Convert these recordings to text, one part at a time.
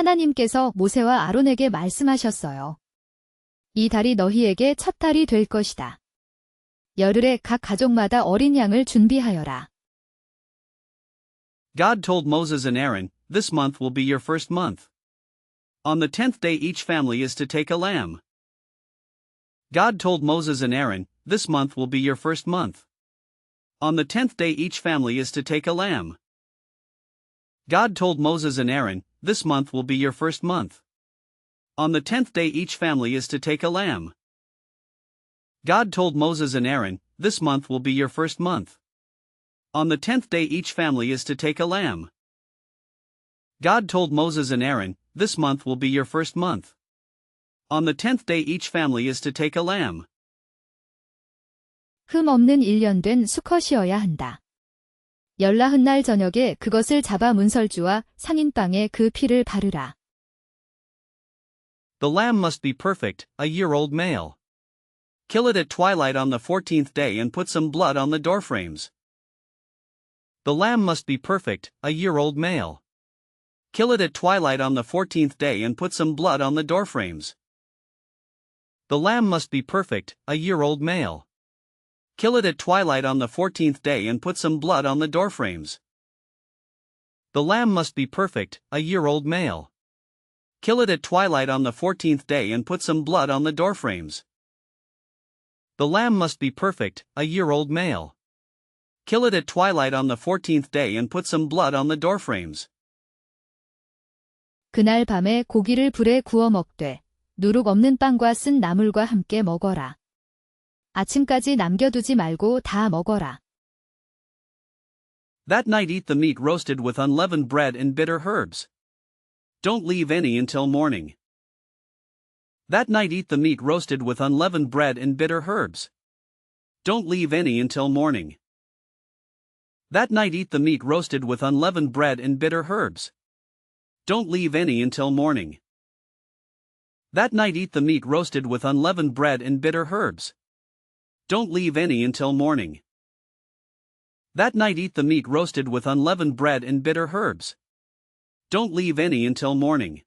하나님께서 모세와 아론에게 말씀하셨어요. 이 달이 너희에게 첫 달이 될 것이다. 열흘에 각 가족마다 어린 양을 준비하여라. God told Moses and Aaron, "This month will be your first month. On the 10th day each family is to take a lamb." God told Moses and Aaron, "This month will be your first month. On the 10th day each family is to take a lamb." God told Moses and Aaron, "This month will be your first month. On the 10th day each family is to take a lamb." God told Moses and Aaron, "This month will be your first month. On the 10th day each family is to take a lamb." God told Moses and Aaron, "This month will be your first month. On the 10th day each family is to take a lamb." 흠 없는 1년 된 수컷이어야 한다. 열나흔 날 저녁에 그것을 잡아 문설주와 상인방에 그 피를 바르라. The lamb must be perfect, a year-old male. Kill it at twilight on the 14th day and put some blood on the doorframes. The lamb must be perfect, a year-old male. Kill it at twilight on the 14th day and put some blood on the doorframes. The lamb must be perfect, a year-old male. Kill it at twilight on the 14th day and put some blood on the doorframes. The lamb must be perfect, a year-old male. Kill it at twilight on the 14th day and put some blood on the doorframes. The lamb must be perfect, a year-old male. Kill it at twilight on the 14th day and put some blood on the doorframes. 그날 밤에 고기를 불에 구워 먹되 누룩 없는 빵과 쓴 나물과 함께 먹어라. 아침까지 남겨두지 말고 다 먹어라. That night eat the meat roasted with unleavened bread and bitter herbs. Don't leave any until morning. That night eat the meat roasted with unleavened bread and bitter herbs. Don't leave any until morning. That night eat the meat roasted with unleavened bread and bitter herbs. Don't leave any until morning. That night eat the meat roasted with unleavened bread and bitter herbs. Don't leave any until morning. That night eat the meat roasted with unleavened bread and bitter herbs. Don't leave any until morning.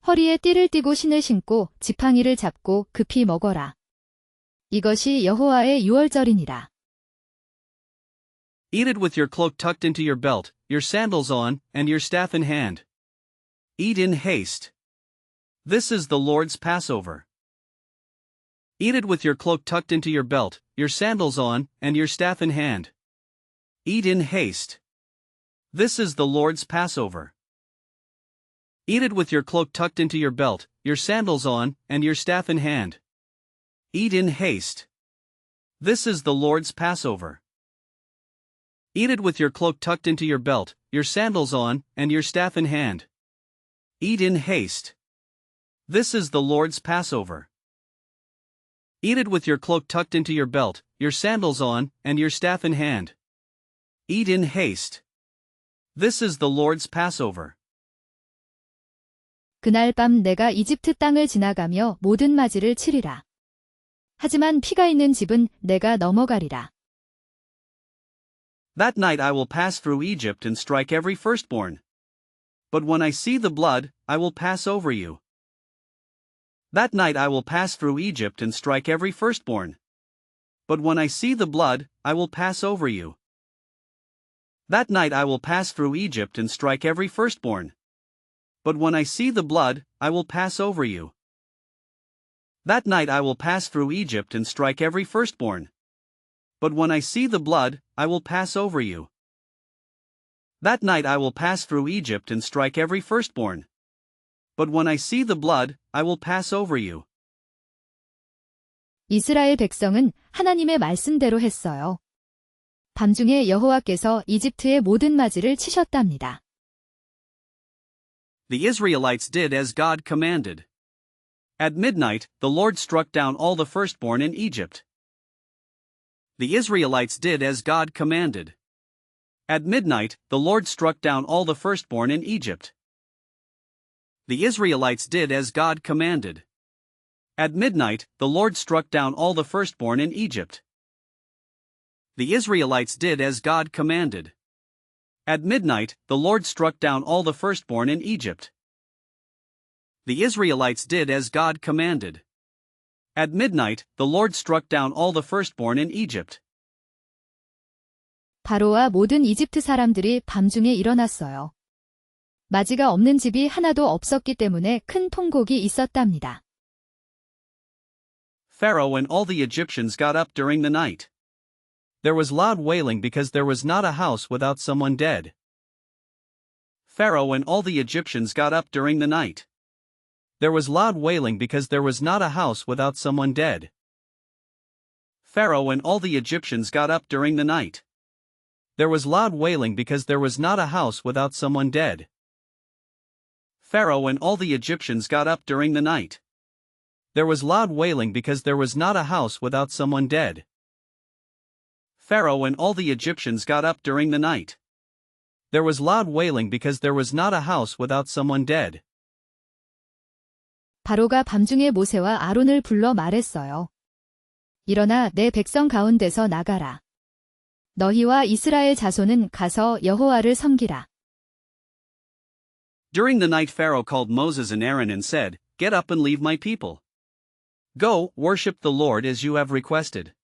허리에 띠를 띠고 신을 신고 지팡이를 잡고 급히 먹어라. 이것이 여호와의 유월절이니라. Eat it with your cloak tucked into your belt, your sandals on, and your staff in hand. Eat in haste. This is the Lord's Passover. Eat it with your cloak tucked into your belt, your sandals on, and your staff in hand. Eat in haste. This is the Lord's Passover. Eat it with your cloak tucked into your belt, your sandals on, and your staff in hand. Eat in haste. This is the Lord's Passover. Eat it with your cloak tucked into your belt, your sandals on, and your staff in hand. Eat in haste. This is the Lord's Passover. Eat it with your cloak tucked into your belt, your sandals on, and your staff in hand. Eat in haste. This is the Lord's Passover. 그날 밤 내가 이집트 땅을 지나가며 모든 맞이를 치리라. 하지만 피가 있는 집은 내가 넘어가리라. That night I will pass through Egypt and strike every firstborn. But when I see the blood, I will pass over you. That night I will pass through Egypt and strike every firstborn. But when I see the blood, I will pass over you. That night I will pass through Egypt and strike every firstborn. But when I see the blood, I will pass over you. That night I will pass through Egypt and strike every firstborn. But when I see the blood, I will pass over you. That night I will pass through Egypt and strike every firstborn. But when I see the blood, I will pass over you. 이스라엘 백성은 하나님의 말씀대로 했어요. 밤중에 여호와께서 이집트의 모든 맞이를 치셨답니다. The Israelites did as God commanded. At midnight, the Lord struck down all the firstborn in Egypt. The Israelites did as God commanded. At midnight, the Lord struck down all the firstborn in Egypt. The Israelites did as God commanded. At midnight, the Lord struck down all the firstborn in Egypt. The Israelites did as God commanded. At midnight, the Lord struck down all the firstborn in Egypt. The Israelites did as God commanded. At midnight, the Lord struck down all the firstborn in Egypt. 바로와 모든 이집트 사람들이 밤중에 일어났어요. 맞이가 없는 집이 하나도 없었기 때문에 큰 통곡이 있었답니다. Pharaoh and all the Egyptians got up during the night. There was loud wailing because there was not a house without someone dead. Pharaoh and all the Egyptians got up during the night. There was loud wailing because there was not a house without someone dead. Pharaoh and all the Egyptians got up during the night. There was loud wailing because there was not a house without someone dead. Pharaoh and all the Egyptians got up during the night. There was loud wailing because there was not a house without someone dead. Pharaoh and all the Egyptians got up during the night. There was loud wailing because there was not a house without someone dead. 바로가 밤중에 모세와 아론을 불러 말했어요. 일어나 내 백성 가운데서 나가라. 너희와 이스라엘 자손은 가서 여호와를 섬기라. During the night Pharaoh called Moses and Aaron and said, Get up and leave my people. Go, worship the Lord as you have requested.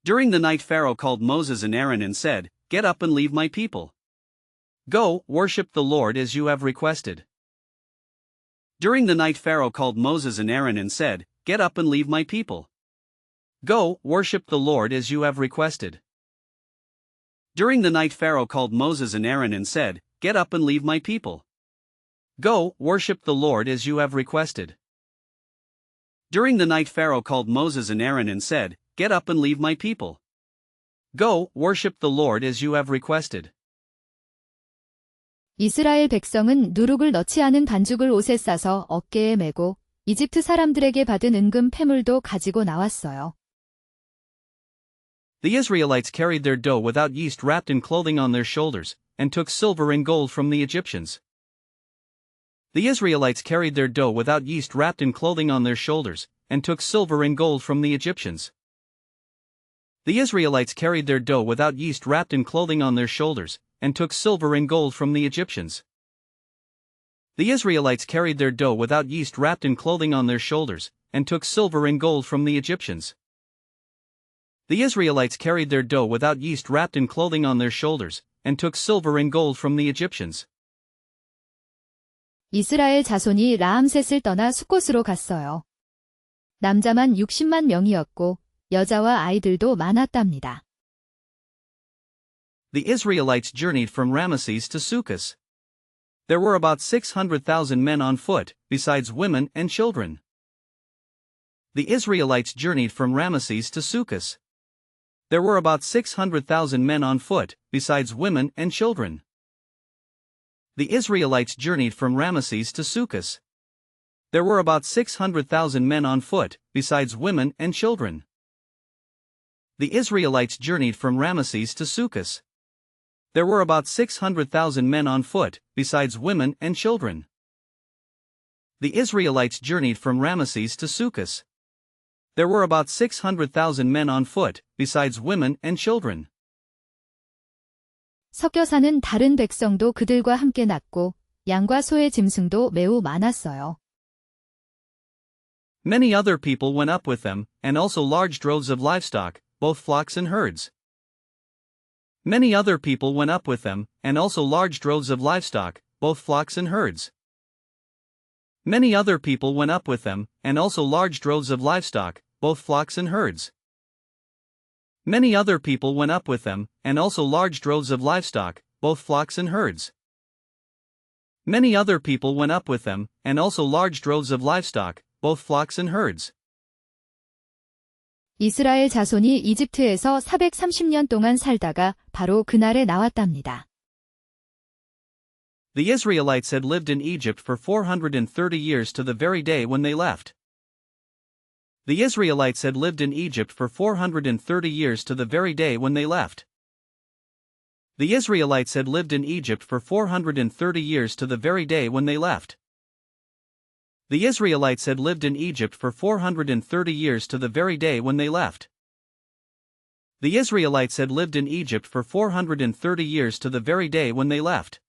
During the night Pharaoh called Moses and Aaron and said, Get up and leave my people. Go, worship the Lord as you have requested. During the night Pharaoh called Moses and Aaron and said, Get up and leave my people. Go, worship the Lord as you have requested. During the night Pharaoh called Moses and Aaron and said, Get up and leave my people. Go, worship the Lord as you have requested. During the night Pharaoh called Moses and Aaron and said, Get up and leave my people. Go, worship the Lord as you have requested. 이스라엘 백성은 누룩을 넣지 않은 반죽을 옷에 싸서 어깨에 메고 이집트 사람들에게 받은 은금 패물도 가지고 나왔어요. The Israelites carried their dough without yeast wrapped in clothing on their shoulders, and took silver and gold from the Egyptians. The Israelites carried their dough without yeast wrapped in clothing on their shoulders, and took silver and gold from the Egyptians. The Israelites carried their dough without yeast wrapped in clothing on their shoulders, and took silver and gold from the Egyptians. The Israelites carried their dough without yeast wrapped in clothing on their shoulders, and took silver and gold from the Egyptians. The Israelites carried their dough without yeast wrapped in clothing on their shoulders, and took silver and gold from the Egyptians. 이스라엘 자손이 라암셋을 떠나 수꽃으로 갔어요. 남자만 60만 명이었고 여자와 아이들도 많았답니다. The Israelites journeyed from Ramesses to Succoth. There were about 600,000 men on foot, besides women and children. The Israelites journeyed from Ramesses to Succoth. There were about 600,000 men on foot, besides women and children. The Israelites journeyed from Ramesses to Succoth. There were about 600,000 men on foot, besides women and children. The Israelites journeyed from Ramesses to Succoth. There were about 600,000 men on foot, besides women and children. The Israelites journeyed from Ramesses to Succoth. There were about 600,000 men on foot, besides women and children. 섞여 사는 다른 백성도 그들과 함께 났고 양과 소의 짐승도 매우 많았어요. Many other people went up with them, and also large droves of livestock, both flocks and herds. Many other people went up with them, and also large droves of livestock, both flocks and herds. Many other people went up with them, and also large droves of livestock, both flocks and herds. Many other people went up with them, and also large droves of livestock, both flocks and herds. Many other people went up with them, and also large droves of livestock, both flocks and herds. 이스라엘 자손이 이집트에서 430년 동안 살다가 바로 그날에 나왔답니다. The Israelites had lived in Egypt for 430 years to the very day when they left. The Israelites had lived in Egypt for 430 years to the very day when they left. The Israelites had lived in Egypt for 430 years to the very day when they left. The Israelites had lived in Egypt for 430 years to the very day when they left. The Israelites had lived in Egypt for 430 years to the very day when they left.